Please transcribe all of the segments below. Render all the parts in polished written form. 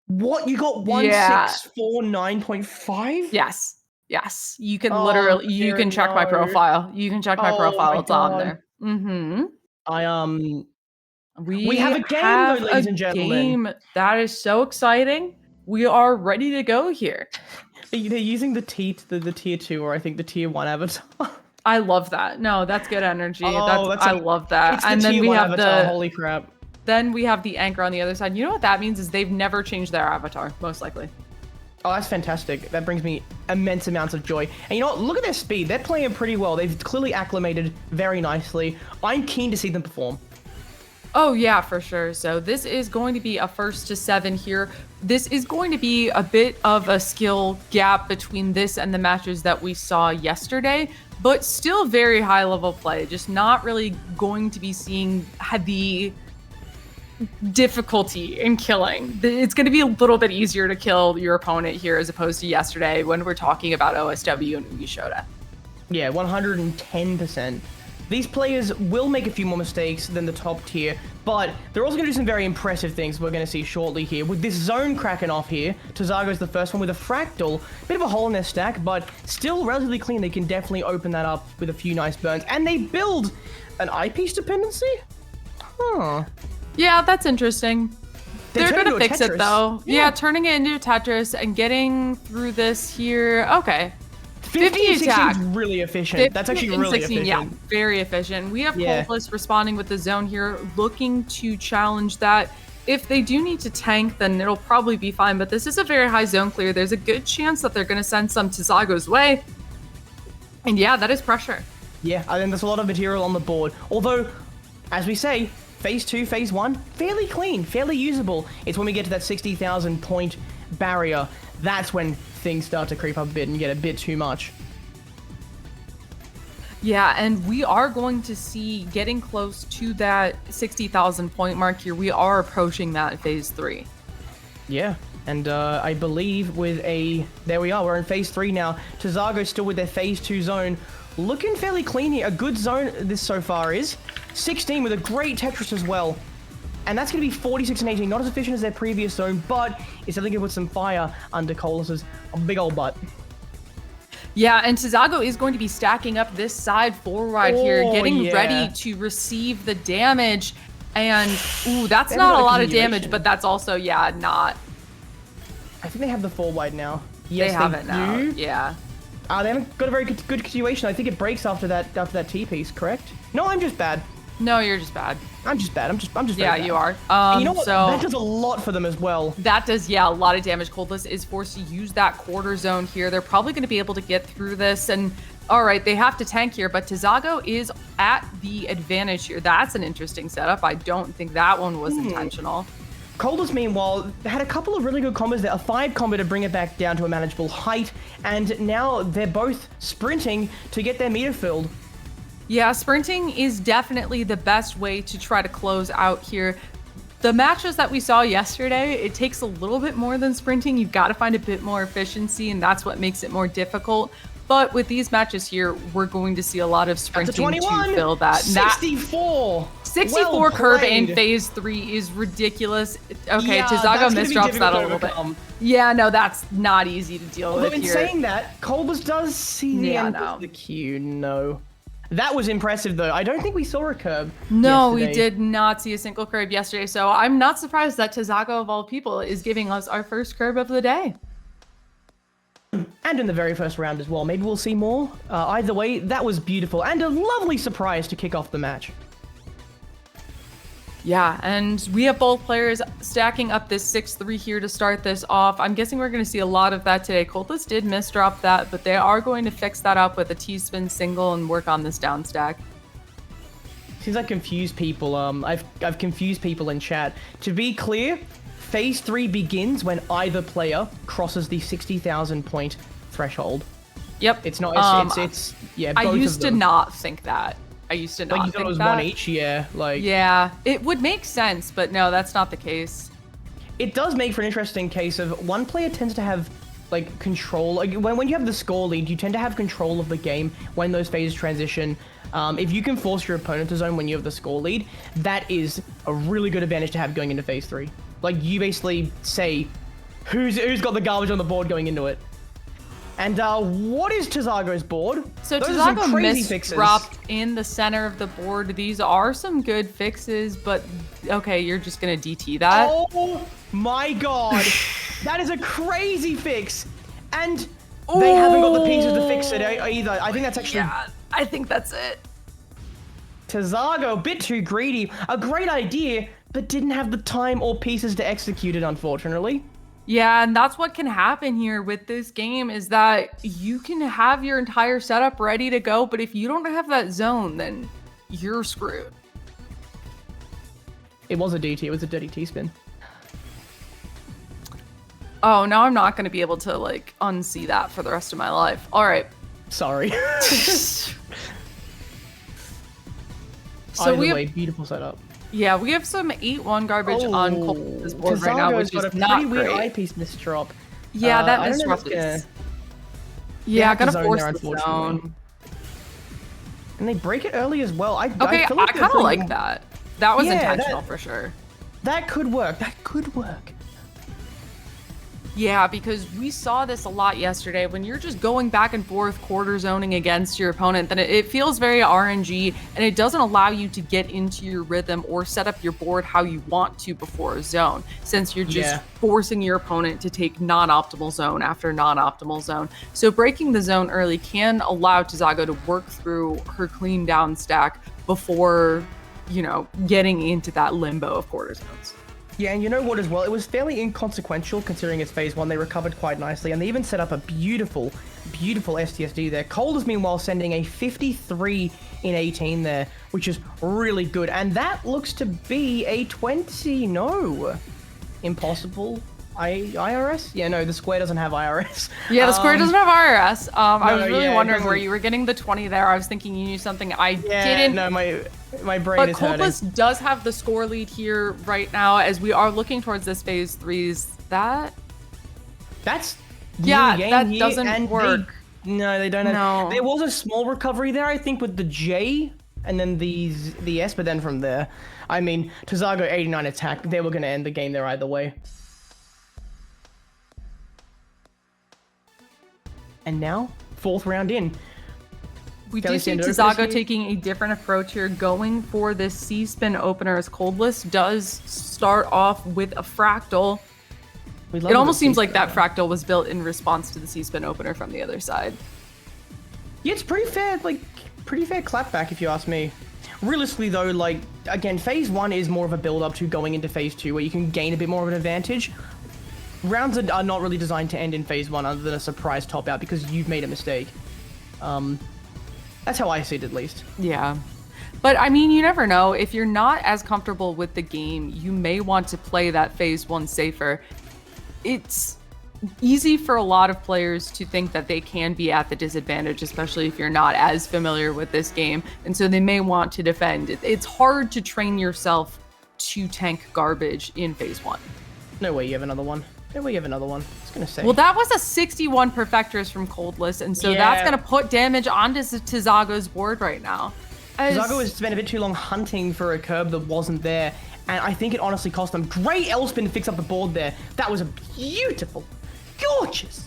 What? You got 1649.5? Yes. Yes. You can Oh, literally, you can check my no. profile. You can check my Oh profile. my It's on God. there. Mm-hmm. We have a game though, ladies and gentlemen. Game. That is so exciting. We are ready to go here. They're using the tier 2, or I think the tier 1 avatar. I love that. No, that's good energy. Oh, I love that. It's the and then tier we 1 have avatar. the Holy crap. Then we have the anchor on the other side. You know what that means is they've never changed their avatar, most likely. Oh, that's fantastic. That brings me immense amounts of joy. And you know what? Look at their speed. They're playing pretty well. They've clearly acclimated very nicely. I'm keen to see them perform. Oh, yeah, for sure. So this is going to be a 1st to 7 here. This is going to be a bit of a skill gap between this and the matches that we saw yesterday, but still very high level play. Just not really going to be seeing the difficulty in killing. It's going to be a little bit easier to kill your opponent here as opposed to yesterday when we're talking about OSW and Ugishoda. Yeah, 110%. These players will make a few more mistakes than the top tier, but they're also going to do some very impressive things we're going to see shortly here. With this zone cracking off here, Tizago's the first one with a fractal. Bit of a hole in their stack, but still relatively clean. They can definitely open that up with a few nice burns. And they build an eyepiece dependency? Huh. Yeah, that's interesting. They're going to fix it, though. Yeah, turning it into a Tetris and getting through this here. Okay. 50 attack. Is really efficient. That's actually really 16, efficient. Yeah, very efficient. We have Coldless responding with the zone here, looking to challenge that. If they do need to tank, then it'll probably be fine. But this is a very high zone clear. There's a good chance that they're going to send some Tizago's way. And yeah, that is pressure. Yeah, I think there's a lot of material on the board. Although, as we say, Phase 2, Phase 1, fairly clean, fairly usable. It's when we get to that 60,000 point barrier. That's when things start to creep up a bit and get a bit too much. Yeah, and we are going to see getting close to that 60,000 point mark here. We are approaching that in Phase 3. Yeah, and I believe with there we are, we're in Phase 3 now. Tizago still with their Phase 2 zone. Looking fairly clean here. A good zone this so far is. 16 with a great Tetris as well. And that's going to be 46 and 18. Not as efficient as their previous zone, but it's definitely going to put some fire under Coldless's big old butt. Yeah, and Tizago is going to be stacking up this side forward here, getting ready to receive the damage. And, ooh, that's not a lot of damage, but that's also, not. I think they have the 4 now. Yes, they have it now, yeah. They haven't got a very good continuation. I think it breaks after that T-piece, correct? No, I'm just bad. No, you're just bad. I'm just bad. I'm just yeah, bad. You are. And you know what? That does a lot for them as well. That does, a lot of damage. Coldless is forced to use that quarter zone here. They're probably going to be able to get through this. And all right, they have to tank here, but Tizago is at the advantage here. That's an interesting setup. I don't think that one was intentional. Coldless, meanwhile, had a couple of really good combos there. A 5 combo to bring it back down to a manageable height. And now they're both sprinting to get their meter filled. Yeah, sprinting is definitely the best way to try to close out here. The matches that we saw yesterday, it takes a little bit more than sprinting. You've got to find a bit more efficiency, and that's what makes it more difficult. But with these matches here, we're going to see a lot of sprinting to fill that. 64! 64 curve in Phase 3 is ridiculous. Okay, Tizago misdrops that a little bit. Yeah, no, that's not easy to deal with here. Although in saying that, Coldless does see the end of the queue. No. That was impressive, though. I don't think we saw a curb No, we did not see a single curb yesterday, so I'm not surprised that Tizago, of all people, is giving us our first curb of the day. And in the very first round as well. Maybe we'll see more. Either way, that was beautiful and a lovely surprise to kick off the match. Yeah, and we have both players stacking up this 6-3 here to start this off. I'm guessing we're going to see a lot of that today. Coldless did misdrop that, but they are going to fix that up with a T-spin single and work on this down stack. Seems like confused people. I've confused people in chat. To be clear, Phase 3 begins when either player crosses the 60,000 point threshold. Yep. It's not, yeah, both I used to not think that. I used to not think that. You thought it was one each, Yeah, it would make sense, but no, that's not the case. It does make for an interesting case of one player tends to have, like, control. Like, when you have the score lead, you tend to have control of the game when those phases transition. If you can force your opponent to zone when you have the score lead, that is a really good advantage to have going into Phase 3. Like, you basically say, Who's got the garbage on the board going into it? And what is Tizago's board? So Those are some Tizago crazy fixes. dropped in the center of the board. These are some good fixes, but okay, you're just gonna DT that. Oh my god, that is a crazy fix, and they haven't got the pieces to fix it either. I think that's actually. Yeah, I think that's it. Tizago, a bit too greedy. A great idea, but didn't have the time or pieces to execute it, unfortunately. Yeah, and that's what can happen here with this game is that you can have your entire setup ready to go, but if you don't have that zone, then you're screwed. It was a DT, it was a dirty T-spin. Oh, now I'm not going to be able to, like, unsee that for the rest of my life. All right. Sorry. So Either way, beautiful setup. Yeah, we have some 8-1 garbage on Coldless board right now, which is got a not pretty weird great. eyepiece misdrop. Yeah, that I don't know if misdrop it's is... Yeah, have to gotta zone force there, the unfortunately. zone. And they break it early as well. Okay, feel like I kind of like that. That was intentional for sure. That could work. That could work. Yeah, because we saw this a lot yesterday. When you're just going back and forth quarter zoning against your opponent, then it feels very RNG, and it doesn't allow you to get into your rhythm or set up your board how you want to before a zone, since you're just forcing your opponent to take non-optimal zone after non-optimal zone. So breaking the zone early can allow Tizago to work through her clean down stack before, you know, getting into that limbo of quarter zones. Yeah, and you know what as well? It was fairly inconsequential considering it's phase 1. They recovered quite nicely, and they even set up a beautiful, beautiful STSD there. Coldless, meanwhile, sending a 53 in 18 there, which is really good. And that looks to be a 20. No. Impossible. IRS? Yeah, no, the square doesn't have IRS. Yeah, the square doesn't have IRS. I was really yeah, wondering where you were getting the 20 there. I was thinking you knew something I Yeah, didn't. no, my brain But is Coldless hurting. does have the score lead here right now as we are looking towards this phase 3's. That's Yeah, game that here, doesn't and work. No, they don't have. No. There was a small recovery there, I think, with the J and then the S, but then from there, I mean, Tizago 89 attack, they were going to end the game there either way. And now, 4th round in. We Fairly do see standard Tizago openers here. taking a different approach here, going for this C-spin opener as Coldless does start off with a fractal. We love It almost the seems like C-spin. that fractal was built in response to the C-spin opener from the other side. Yeah, it's pretty fair clapback if you ask me. Realistically though, like, again, phase 1 is more of a build up to going into phase 2 where you can gain a bit more of an advantage. Rounds are not really designed to end in phase 1 other than a surprise top out because you've made a mistake. That's how I see it at least. Yeah. But I mean, you never know. If you're not as comfortable with the game, you may want to play that phase 1 safer. It's easy for a lot of players to think that they can be at the disadvantage, especially if you're not as familiar with this game. And so they may want to defend. It's hard to train yourself to tank garbage in phase 1. No way you have another one. No way you have another one. I was gonna say. Well, that was a 61 Perfectress from Coldless, and so Yeah. that's going to put damage onto Tizago's board right now. Tizago has spent a bit too long hunting for a curb that wasn't there, and I think it honestly cost them. Great L-spin to fix up the board there. That was a beautiful, gorgeous.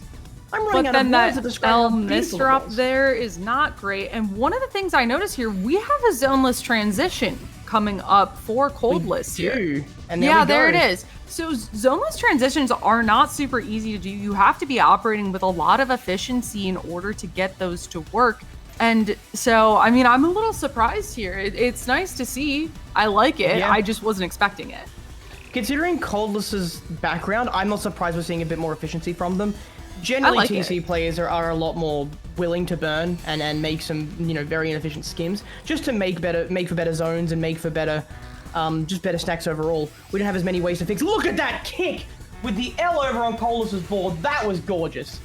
I'm running But out then of words that to describe L how beautiful it misdrop was. there is not great. And one of the things I notice here, we have a zoneless transition coming up for Coldless here. Dude. And Yeah, we there go. it is. So zoneless transitions are not super easy to do. You have to be operating with a lot of efficiency in order to get those to work. And so, I mean, I'm a little surprised here. It's nice to see. I like it. Yeah. I just wasn't expecting it. Considering Coldless's background, I'm not surprised we're seeing a bit more efficiency from them. Generally, like TC players are a lot more willing to burn and make some, you know, very inefficient skims just to make for better zones and make for better, just better stacks overall. We don't have as many ways to fix. Look at that kick with the L over on Coldless's board. That was gorgeous.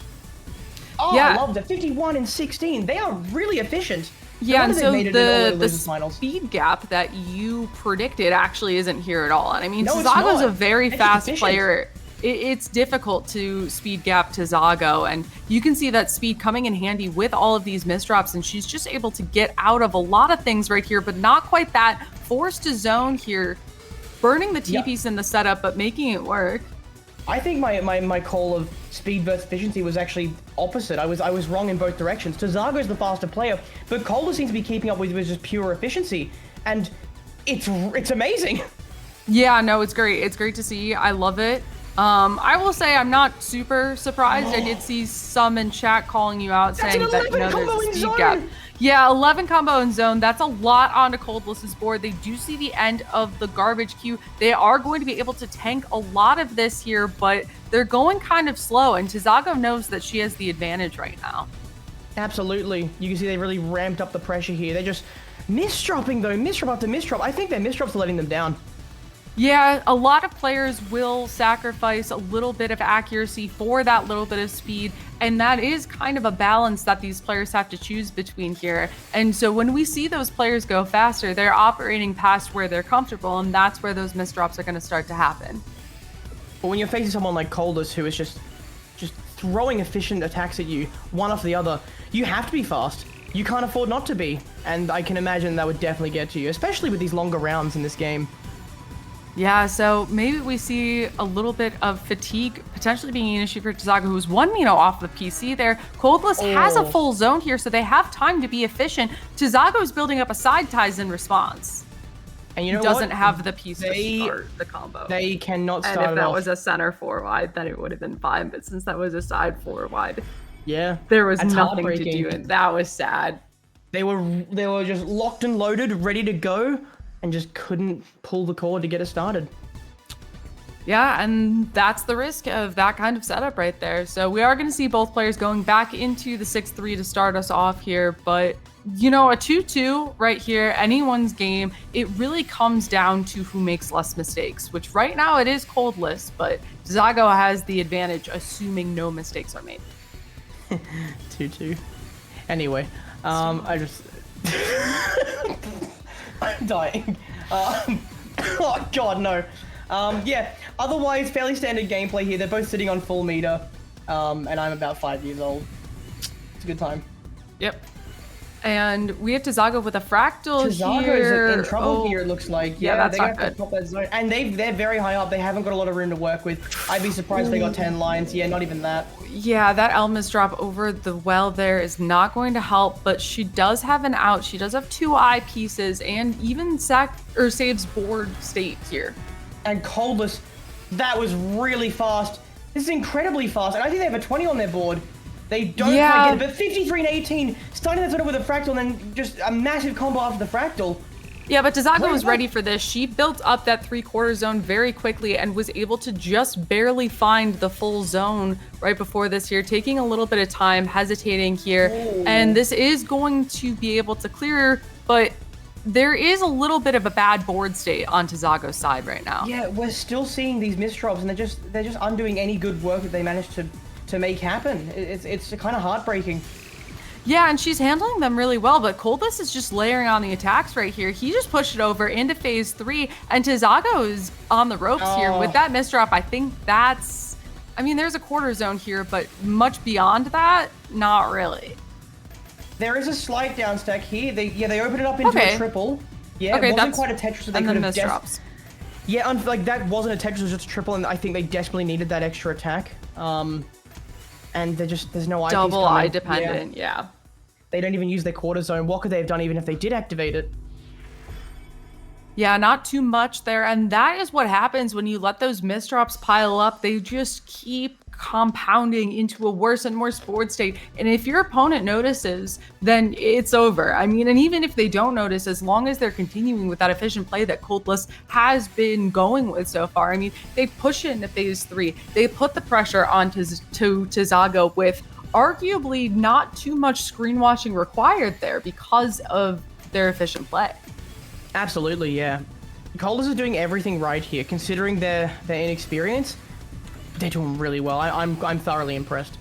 Oh, Yeah. I loved it. 51 and 16. They are really efficient. No Yeah, and wonder they so made it in all the losers finals. speed gap that you predicted actually isn't here at all. And I mean, No, it's Tizago's not. a very It's fast efficient. player. It's difficult to speed gap Tizago, and you can see that speed coming in handy with all of these misdrops, and she's just able to get out of a lot of things right here, but not quite that. Forced to zone here, burning the T-piece in the setup, but making it work. I think my call of speed versus efficiency was actually opposite. I was wrong in both directions. Tizago is the faster player, but Coldless seems to be keeping up with just pure efficiency, and it's amazing. Yeah, no, it's great. It's great to see. I love it. I will say I'm not super surprised. I did see some in chat calling you out, saying that there's a speed gap. Yeah, 11 combo in zone. That's a lot onto Coldless's board. They do see the end of the garbage queue. They are going to be able to tank a lot of this here, but they're going kind of slow, and Tizago knows that she has the advantage right now. Absolutely. You can see they really ramped up the pressure here. They're just misdropping, though. Misdrop after misdrop. I think their misdrops are letting them down. Yeah, a lot of players will sacrifice a little bit of accuracy for that little bit of speed, and that is kind of a balance that these players have to choose between here. And so when we see those players go faster, they're operating past where they're comfortable, and that's where those misdrops are going to start to happen. But when you're facing someone like Coldless, who is just throwing efficient attacks at you, one after the other, you have to be fast. You can't afford not to be, and I can imagine that would definitely get to you, especially with these longer rounds in this game. Yeah, so maybe we see a little bit of fatigue potentially being an issue for Tizago, who's 1 Mino off the PC there. Coldless has a full zone here, so they have time to be efficient. Tizago's building up a side ties in response. And you know doesn't have the piece to start the combo. They cannot start it And if that off. was a center 4 wide, then it would have been fine. But since that was a side 4 wide, yeah, there was nothing to do, and that was sad. They were just locked and loaded, ready to go, and just couldn't pull the cord to get it started. Yeah, and that's the risk of that kind of setup right there. So we are going to see both players going back into the 6-3 to start us off here. But, you know, a 2-2 right here, anyone's game, it really comes down to who makes less mistakes, which right now it is Coldless, but Tizago has the advantage, assuming no mistakes are made. 2-2. Anyway, I just... I'm dying. Oh god, no. Yeah, otherwise fairly standard gameplay here. They're both sitting on full meter, and I'm about 5 years old. It's a good time. Yep. And we have Tizago with a fractal Tizago's here. in trouble here, it looks like. Yeah, that's they're not gonna have to top that zone. And they're very high up. They haven't got a lot of room to work with. I'd be surprised if they got 10 lines. Yeah, not even that. Yeah, that Elma's drop over the well there is not going to help, but she does have an out. She does have 2 eye pieces and even saves board state here. And Coldless, that was really fast. This is incredibly fast. And I think they have a 20 on their board. They don't quite get it, but 53 and 18, starting that sort of with a fractal and then just a massive combo after the fractal. Yeah, but Tizago was ready for this. She built up that 3/4 zone very quickly and was able to just barely find the full zone right before this here, taking a little bit of time, hesitating here. Ooh. And this is going to be able to clear, but there is a little bit of a bad board state on Tizago's side right now. Yeah, we're still seeing these misdrops, and they're just undoing any good work that they managed to make happen. It's kind of heartbreaking. Yeah, and she's handling them really well, but Coldless is just layering on the attacks right here. He just pushed it over into phase 3, and Tizago is on the ropes here. With that misdrop, I think that's... I mean, there's a quarter zone here, but much beyond that, not really. There is a slight down stack here. They open it up into a triple. Yeah, it wasn't quite a Tetris, so they could have misdrops. Yeah, like that wasn't a Tetris, it was just a triple, and I think they desperately needed that extra attack. And there's no IPs Double coming. eye dependent, yeah. They don't even use their quarter zone. What could they have done even if they did activate it? Yeah, not too much there. And that is what happens when you let those misdrops pile up. They just keep compounding into a worse and worse board state. And if your opponent notices, then it's over. I mean, and even if they don't notice, as long as they're continuing with that efficient play that Coldless has been going with so far, I mean, they push it into phase 3. They put the pressure on to Tizago with arguably not too much screen watching required there because of their efficient play. Absolutely, yeah. Coldless is doing everything right here, considering their inexperience. They're doing really well. I'm thoroughly impressed.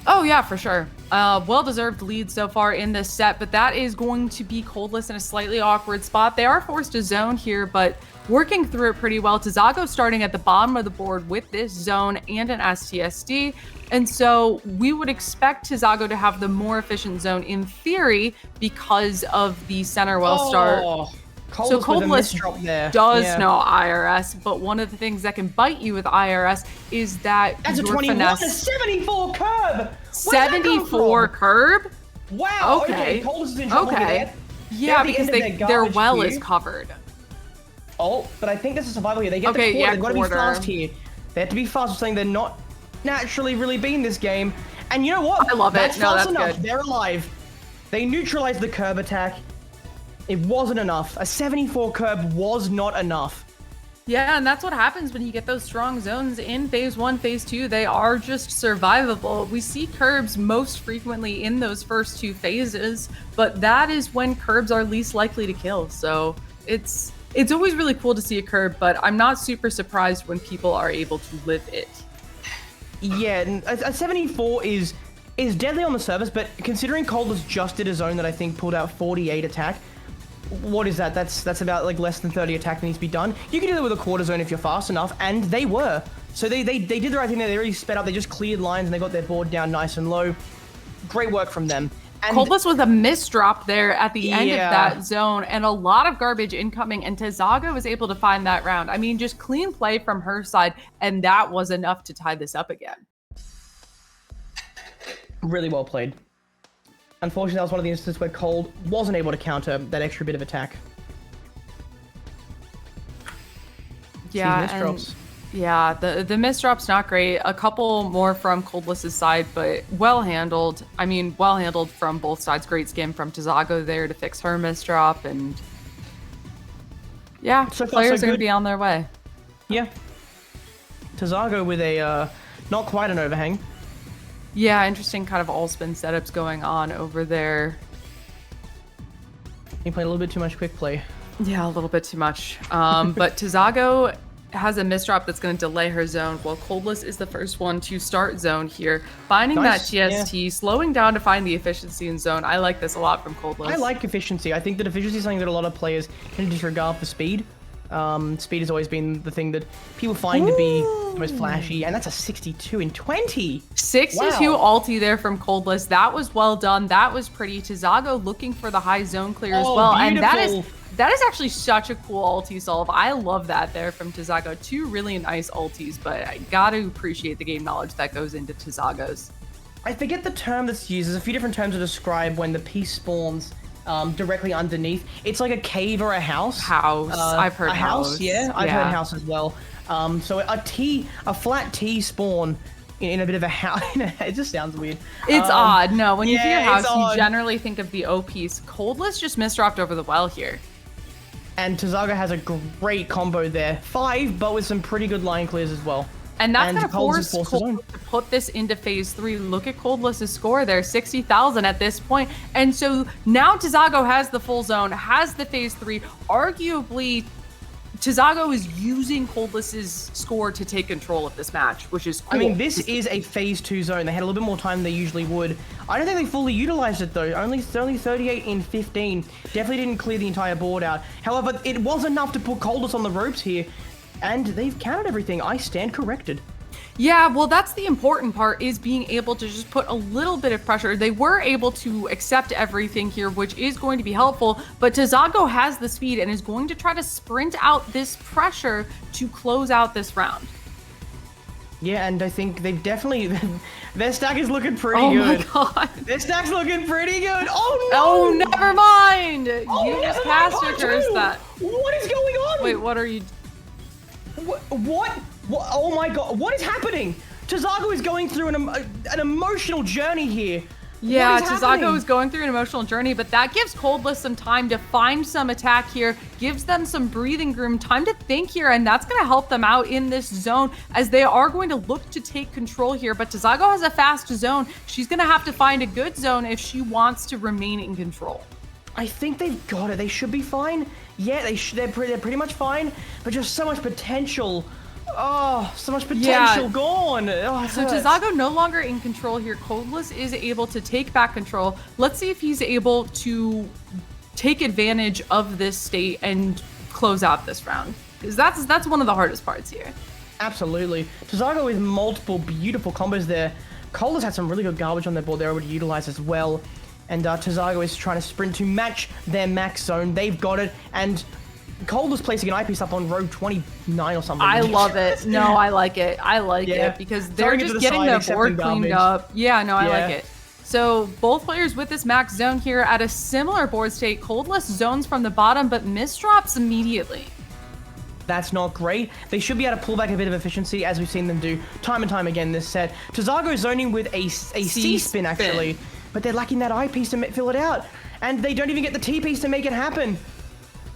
Oh yeah, for sure. Well-deserved lead so far in this set, but that is going to be Coldless in a slightly awkward spot. They are forced to zone here, but working through it pretty well. Tizago starting at the bottom of the board with this zone and an STSD. And so we would expect Tizago to have the more efficient zone in theory because of the center well start. So Coldless does know IRS, but one of the things that can bite you with IRS is that that's a your 21, finesse, a 74 curb. 74 curb. Wow. Okay. Coldless is in trouble here. Yeah, because their well is covered. Oh, but I think this is survival here. They get the quarter. They've got to be fast here. They have to be fast with something they're not naturally really being this game. And you know what? I love it. That's that's enough. good. They're alive. They neutralized the curb attack. It wasn't enough. A 74 curb was not enough. Yeah, and that's what happens when you get those strong zones in phase 1, phase 2. They are just survivable. We see curbs most frequently in those first 2 phases, but that is when curbs are least likely to kill. So it's always really cool to see a curb, but I'm not super surprised when people are able to live it. Yeah, a 74 is deadly on the surface, but considering Coldless just did a zone that I think pulled out 48 attack, what is that? That's about like less than 30 attack that needs to be done. You can do that with a quarter zone if you're fast enough, and they were. So they did the right thing there. They really sped up. They just cleared lines and they got their board down nice and low. Great work from them. And Coldless with a misdrop there at the end of that zone, and a lot of garbage incoming, and Tizago was able to find that round. I mean, just clean play from her side, and that was enough to tie this up again. Really well played. Unfortunately, that was one of the instances where Cold wasn't able to counter that extra bit of attack. Yeah, the misdrop's not great. A couple more from Coldless's side, but well handled. I mean, well handled from both sides. Great skim from Tizago there to fix her misdrop, and yeah, so players are going to be on their way. Yeah. Tizago with a not quite an overhang. Yeah, interesting kind of all-spin setups going on over there. He played a little bit too much quick play. Yeah, a little bit too much. But Tizago has a misdrop that's going to delay her zone, while Coldless is the first one to start zone here. Finding that TST, slowing down to find the efficiency in zone. I like this a lot from Coldless. I like efficiency. I think that efficiency is something that a lot of players can disregard for speed. Speed has always been the thing that people find to be the most flashy, and that's a 62 in 20. 62 ulti there from Coldless. That was well done. That was pretty. Tizago looking for the high zone clear as well, beautiful. And that is actually such a cool ulti solve. I love that there from Tizago. 2 really nice ultis, but I gotta appreciate the game knowledge that goes into Tizago's. I forget the term that's used. There's a few different terms to describe when the piece spawns directly underneath. It's like a cave or a house. I've heard house. Yeah, I've heard house as well. So a flat T spawn in a bit of a house. It just sounds weird. It's odd. No, when you hear house, you generally think of the O piece. Coldless just misdropped over the well here. And Tizago has a great combo there. 5, but with some pretty good line clears as well. And that's going to force Coldless to put this into phase 3. Look at Coldless's score there, 60,000 at this point. And so now Tizago has the full zone, has the phase 3. Arguably, Tizago is using Coldless's score to take control of this match, which is cool. I mean, this is a phase 2 zone. They had a little bit more time than they usually would. I don't think they fully utilized it, though. Only 38 in 15. Definitely didn't clear the entire board out. However, it was enough to put Coldless on the ropes here. And they've counted everything. I stand corrected. Yeah, well, that's the important part, is being able to just put a little bit of pressure. They were able to accept everything here, which is going to be helpful, but Tizago has the speed and is going to try to sprint out this pressure to close out this round. Yeah, and I think they've definitely... Their stack is looking pretty good. Oh my god. Their stack's looking pretty good. Oh no! Oh, never mind! You just cast or cursed that. What is going on? Wait, what are you... What? Oh my god, what is happening? Tizago is going through an emotional journey here. Yeah, Tizago is going through an emotional journey, but that gives Coldless some time to find some attack here, gives them some breathing room, time to think here, and that's going to help them out in this zone as they are going to look to take control here. But Tizago has a fast zone. She's going to have to find a good zone if she wants to remain in control. I think they've got it. They should be fine. Yeah, they're pretty much fine, but just so much potential. Oh, so much potential gone. Oh, so Tizago no longer in control here. Coldless is able to take back control. Let's see if he's able to take advantage of this state and close out this round, because that's one of the hardest parts here. Absolutely. Tizago with multiple beautiful combos there. Coldless had some really good garbage on their board they're able to utilize as well. And Tizago is trying to sprint to match their max zone. They've got it. And Coldless placing an eyepiece up on row 29 or something. I love it. No, I like it. I like it because they're just getting the board cleaned up. Yeah, no, I like it. So both players with this max zone here at a similar board state. Coldless zones from the bottom, but misdrops immediately. That's not great. They should be able to pull back a bit of efficiency, as we've seen them do time and time again this set. Tizago zoning with a C-spin, actually, but they're lacking that eyepiece to fill it out, and they don't even get the T-piece to make it happen.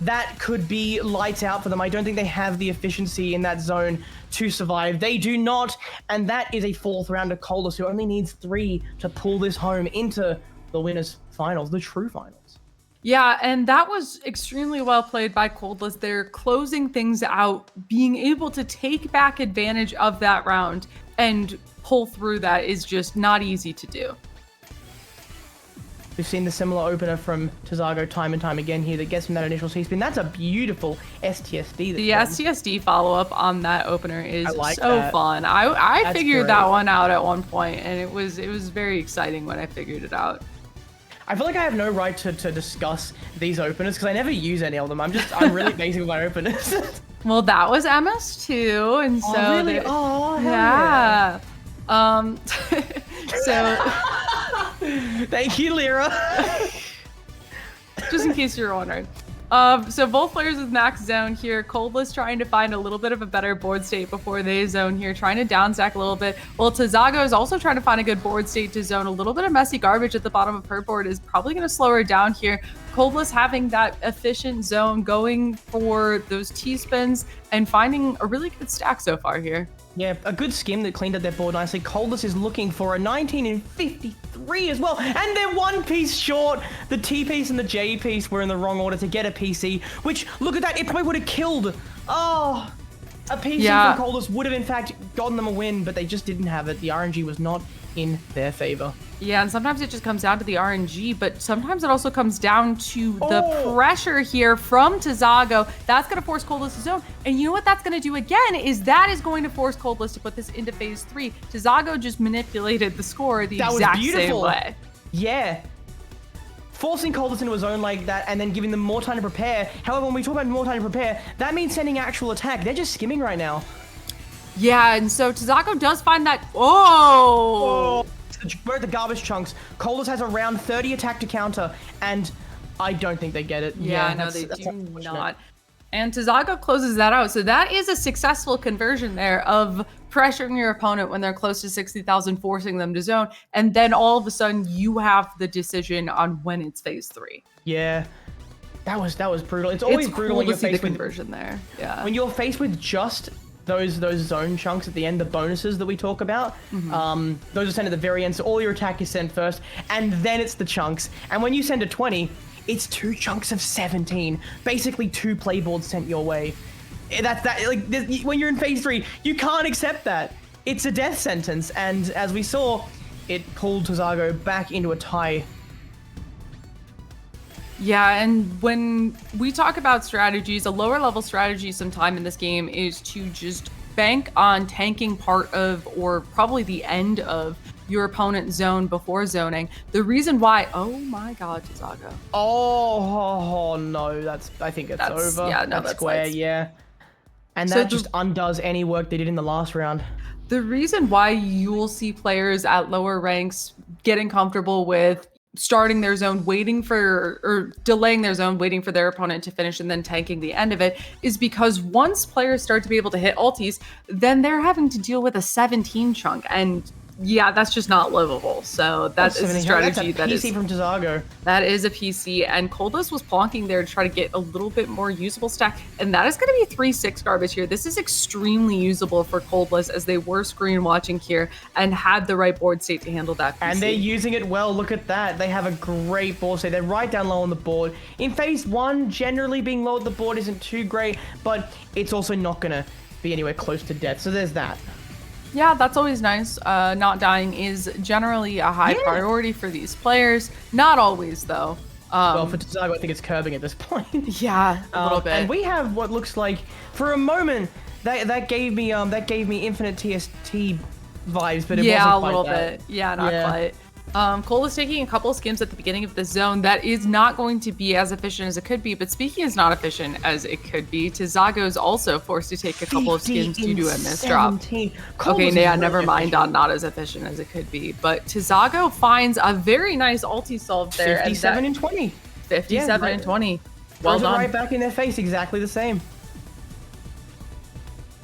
That could be lights out for them. I don't think they have the efficiency in that zone to survive. They do not, and that is a 4th round of Coldless, who only needs 3 to pull this home into the winners' finals, the true finals. Yeah, and that was extremely well played by Coldless. They're closing things out, being able to take back advantage of that round and pull through that is just not easy to do. We've seen the similar opener from Tizago time and time again here that gets from that initial C-spin. That's a beautiful STSD. The STSD follow-up on that opener is so fun. I figured that one out at one point, and it was very exciting when I figured it out. I feel like I have no right to discuss these openers because I never use any of them. I'm really basic with my openers. Well, that was MS too, and so really? Oh, yeah. So thank you, Lyra. Just in case you're wondering. So both players with max zone here. Coldless trying to find a little bit of a better board state before they zone here, trying to down stack a little bit. Well, Tizago is also trying to find a good board state to zone. A little bit of messy garbage at the bottom of her board is probably going to slow her down here. Coldless having that efficient zone, going for those T-spins and finding a really good stack so far here. Yeah, a good skim that cleaned up their board nicely. Coldless is looking for a 19 and 53 as well. And they're one piece short. The T piece and the J piece were in the wrong order to get a PC, which, look at that, it probably would have killed. Oh, a PC from Coldless would have, in fact, gotten them a win, but they just didn't have it. The RNG was not in their favor. Yeah, and sometimes it just comes down to the RNG, but sometimes it also comes down to the pressure here from Tizago. That's going to force Coldless to zone. And you know what that's going to do again is that is going to force Coldless to put this into phase 3. Tizago just manipulated the score the exact same way. Yeah. Forcing Coldless into a zone like that and then giving them more time to prepare. However, when we talk about more time to prepare, that means sending actual attack. They're just skimming right now. Yeah, and so Tizago does find that. Oh! We're at the garbage chunks. Coldless has around 30 attack to counter, and I don't think they get it. Yeah, no, they do not. And Tizago closes that out. So that is a successful conversion there of pressuring your opponent when they're close to 60,000, forcing them to zone. And then all of a sudden you have the decision on when it's phase 3. Yeah. That was brutal. It's always brutal when you're faced with conversion there. Yeah. When you're faced with just those zone chunks at the end, the bonuses that we talk about, those are sent at the very end, so all your attack is sent first, and then it's the chunks. And when you send a 20, it's 2 chunks of 17, basically 2 playboards sent your way. When you're in phase 3, you can't accept that. It's a death sentence, and as we saw, it pulled Tizago back into a tie. Yeah, and when we talk about strategies, a lower level strategy sometime in this game is to just bank on tanking part of, or probably the end of, your opponent's zone before zoning. The reason why, oh my god, Tizago. Oh no, I think it's over. Yeah, no, that's square, yeah. And that just undoes any work they did in the last round. The reason why you'll see players at lower ranks getting comfortable with starting their zone, waiting for, or delaying their zone, waiting for their opponent to finish and then tanking the end of it, is because once players start to be able to hit ultis, then they're having to deal with a 17 chunk, and yeah, that's just not livable. So that is a strategy that is from Tizago. That is a PC, and Coldless was plonking there to try to get a little bit more usable stack, and that is going to be 3-6 garbage here. This is extremely usable for Coldless as they were screen watching here and had the right board state to handle that PC. And they're using it well. Look at that. They have a great board state. They're right down low on the board. In phase 1, generally being low at the board isn't too great, but it's also not going to be anywhere close to death. So there's that. Yeah, that's always nice. Not dying is generally a high priority for these players. Not always, though. Well, for Tizago, I think it's curbing at this point. Yeah, a little bit. And we have what looks like, for a moment, that gave me Infinite TST vibes, but it wasn't quite a little that. bit. Yeah, not quite. Cole is taking a couple of skims at the beginning of the zone. That is not going to be as efficient as it could be, but speaking is not efficient as it could be. Tizago is also forced to take a couple of skims due to a misdrop. Okay, yeah, never mind on not as efficient as it could be. But Tizago finds a very nice ulti solve there. 57 and 20. 57 and 20. Well done. Right back in their face, exactly the same.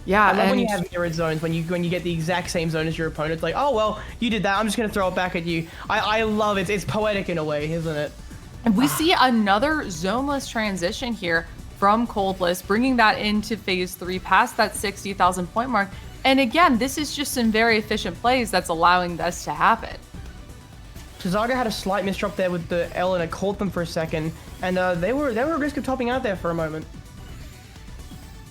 Yeah, I love when you have mirrored zones, when you get the exact same zone as your opponent. Like, oh, well, you did that. I'm just going to throw it back at you. I love it. It's poetic in a way, isn't it? And we see another zoneless transition here from Coldless, bringing that into phase 3, past that 60,000 point mark. And again, this is just some very efficient plays that's allowing this to happen. Tizago had a slight misdrop there with the L, and it caught them for a second. And they were at risk of topping out there for a moment.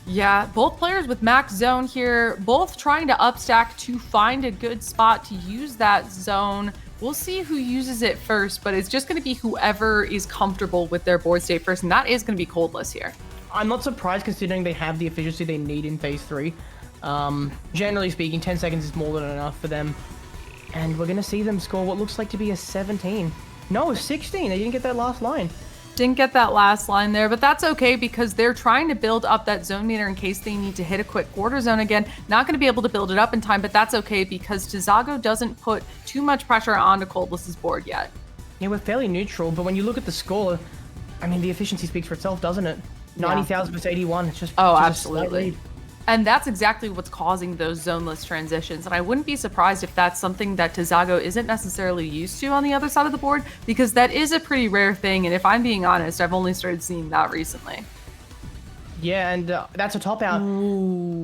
Yeah, both players with max zone here, both trying to upstack to find a good spot to use that zone. We'll see who uses it first, but it's just going to be whoever is comfortable with their board state first, and that is going to be Coldless here. I'm not surprised considering they have the efficiency they need in phase 3. Generally speaking, 10 seconds is more than enough for them. And we're going to see them score what looks like to be a 17. No, a 16. They didn't get that last line. Didn't get that last line there, but that's okay because they're trying to build up that zone meter in case they need to hit a quick quarter zone again. Not going to be able to build it up in time, but that's okay because Tizago doesn't put too much pressure onto Coldless's board yet. Yeah, we're fairly neutral, but when you look at the score, I mean, the efficiency speaks for itself, doesn't it? 90,000 versus 81. It's just absolutely. And that's exactly what's causing those zoneless transitions. And I wouldn't be surprised if that's something that Tizago isn't necessarily used to on the other side of the board, because that is a pretty rare thing. And if I'm being honest, I've only started seeing that recently. Yeah, and that's a top out.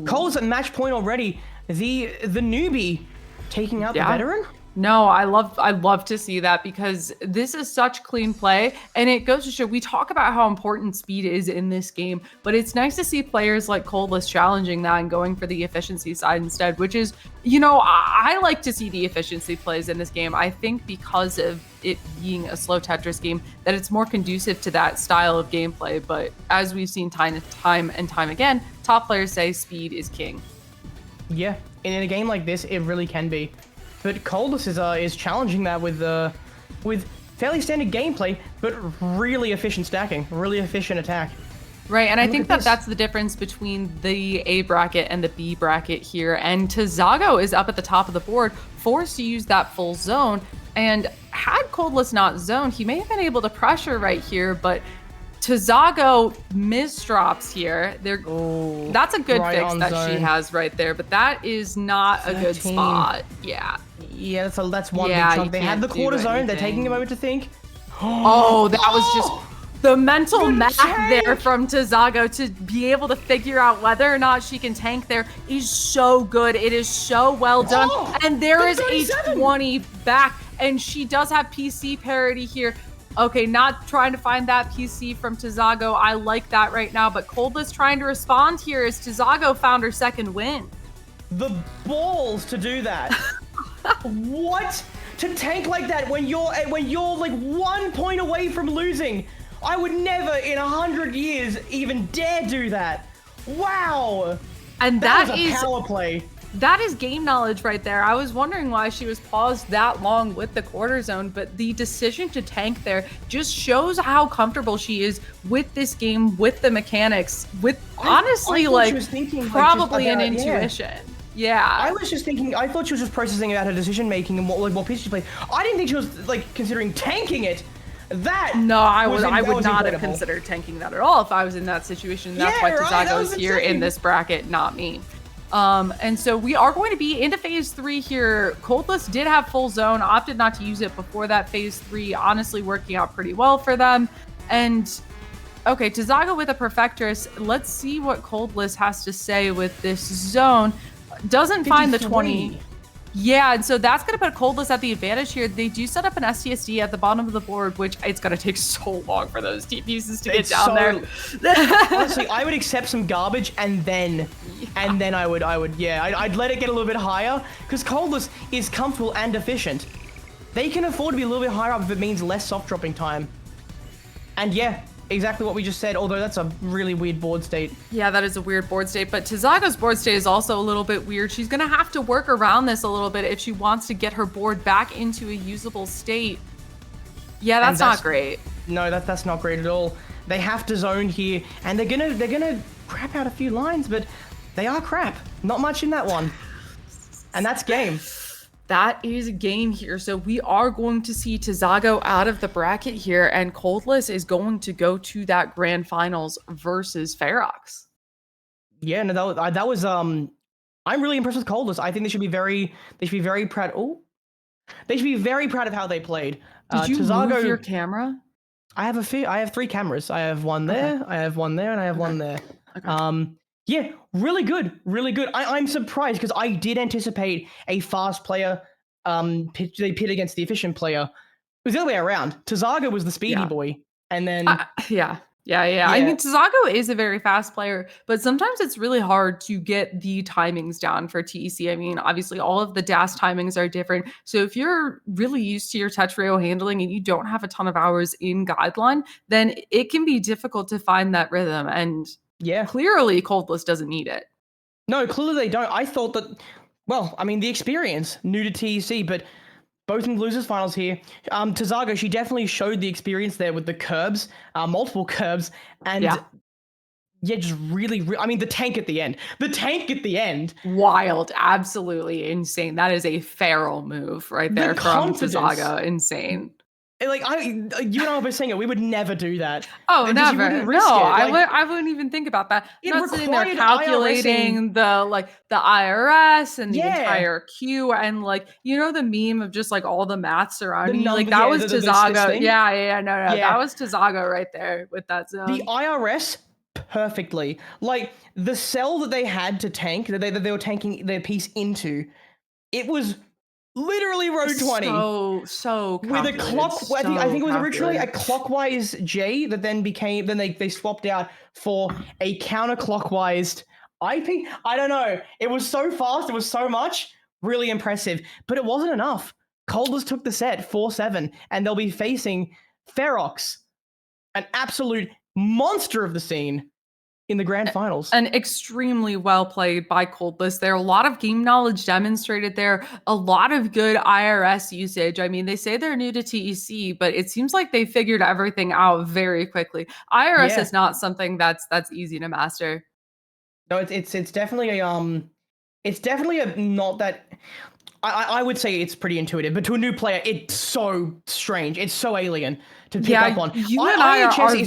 Cole's at match point already. The newbie taking out the veteran? No, I love to see that because this is such clean play, and it goes to show we talk about how important speed is in this game, but it's nice to see players like Coldless challenging that and going for the efficiency side instead, which is, you know, I like to see the efficiency plays in this game. I think because of it being a slow Tetris game, that it's more conducive to that style of gameplay, but as we've seen time and time again, top players say speed is king. Yeah, and in a game like this, it really can be. But Coldless is challenging that with fairly standard gameplay, but really efficient stacking, really efficient attack. Right, and I think that's the difference between the A bracket and the B bracket here. And Tizago is up at the top of the board, forced to use that full zone. And had Coldless not zoned, he may have been able to pressure right here, but Tizago misdrops here. That's a good fix that she has right there, but that is not 13. A good spot. Yeah. Yeah, that's one big chunk. They had the quarter zone. They're taking a moment to think. Oh, that was just the mental math there from Tizago to be able to figure out whether or not she can tank there is so good. It is so well done. And there is a 20 back, and she does have PC parity here. Okay, not trying to find that PC from Tizago. I like that right now, but Coldless trying to respond here as Tizago found her second win. The balls to do that. What? To tank like that when you're like 1 point away from losing. I would never in 100 years even dare do that. Wow. And that is a power play. That is game knowledge right there. I was wondering why she was paused that long with the quarter zone, but the decision to tank there just shows how comfortable she is with this game, with the mechanics, with honestly probably an intuition. Yeah. I was just thinking, I thought she was just processing about her decision making and what piece she played. I didn't think she was like considering tanking it. I would not have considered tanking that at all if I was in that situation. That's why Tizago is here in this bracket, not me. And so we are going to be into phase 3 here. Coldless did have full zone, opted not to use it before that phase 3, honestly working out pretty well for them. And okay, Tizago with a Perfectress. Let's see what Coldless has to say with this zone. Doesn't find the 20. Yeah, and so that's going to put Coldless at the advantage here. They do set up an STSD at the bottom of the board, which it's going to take so long for those T pieces to get down there. Honestly, I would accept some garbage and then I would I'd let it get a little bit higher because Coldless is comfortable and efficient. They can afford to be a little bit higher up if it means less soft dropping time. And yeah, exactly what we just said, although that's a really weird board state. Yeah, that is a weird board state, but Tizago's board state is also a little bit weird. She's going to have to work around this a little bit if she wants to get her board back into a usable state. Yeah, that's not great. No, that's not great at all. They have to zone here, and they're gonna crap out a few lines, but they are crap. Not much in that one. And that's game. That is a game here. So we are going to see Tizago out of the bracket here, and Coldless is going to go to that grand finals versus Ferox. Yeah, no, that was I'm really impressed with Coldless. I think they should be very proud. Oh, they should be very proud of how they played. Did you Tizago, move your camera? I have 3 cameras. I have one there, I have one there, and I have one there. Okay. Yeah, really good, really good. I'm surprised because I did anticipate a fast player they pit against the efficient player. It was the other way around. Tizago was the speedy boy, and then yeah. I mean, Tizago is a very fast player, but sometimes it's really hard to get the timings down for TEC. I mean, obviously, all of the DAS timings are different. So if you're really used to your Tetris handling and you don't have a ton of hours in guideline, then it can be difficult to find that rhythm. And clearly, Coldless doesn't need it. No, clearly they don't. I thought that, well, I mean, the experience, new to TEC, but both in the losers finals here. Tizago, she definitely showed the experience there with the curbs, multiple curbs, and just really, I mean, the tank at the end. Wild, absolutely insane. That is a feral move right there from Tizago. Insane. Like you and I were saying it, we would never do that. Oh, never. No, I wouldn't even think about that. Not sitting there calculating the IRS and the entire queue and the meme of just all the maths surrounding you. Like that was Tizago. Yeah. No. That was Tizago right there with that zone. The IRS perfectly. Like the cell that they had to tank, that they were tanking their piece into, it was literally row 20. So with a clock. I think it was originally a clockwise J that then became. Then they swapped out for a counterclockwise IP. I don't know. It was so fast. It was so much. Really impressive. But it wasn't enough. Coldless took the set 4-7, and they'll be facing Ferox, an absolute monster of the scene, in the grand finals. And extremely well played by Coldless there. A lot of game knowledge demonstrated there. A lot of good IRS usage. I mean, they say they're new to TEC, but it seems like they figured everything out very quickly. IRS is not something that's easy to master. No, it's definitely a not that. I would say it's pretty intuitive, but to a new player, it's so strange. It's so alien to pick up on. You and I are very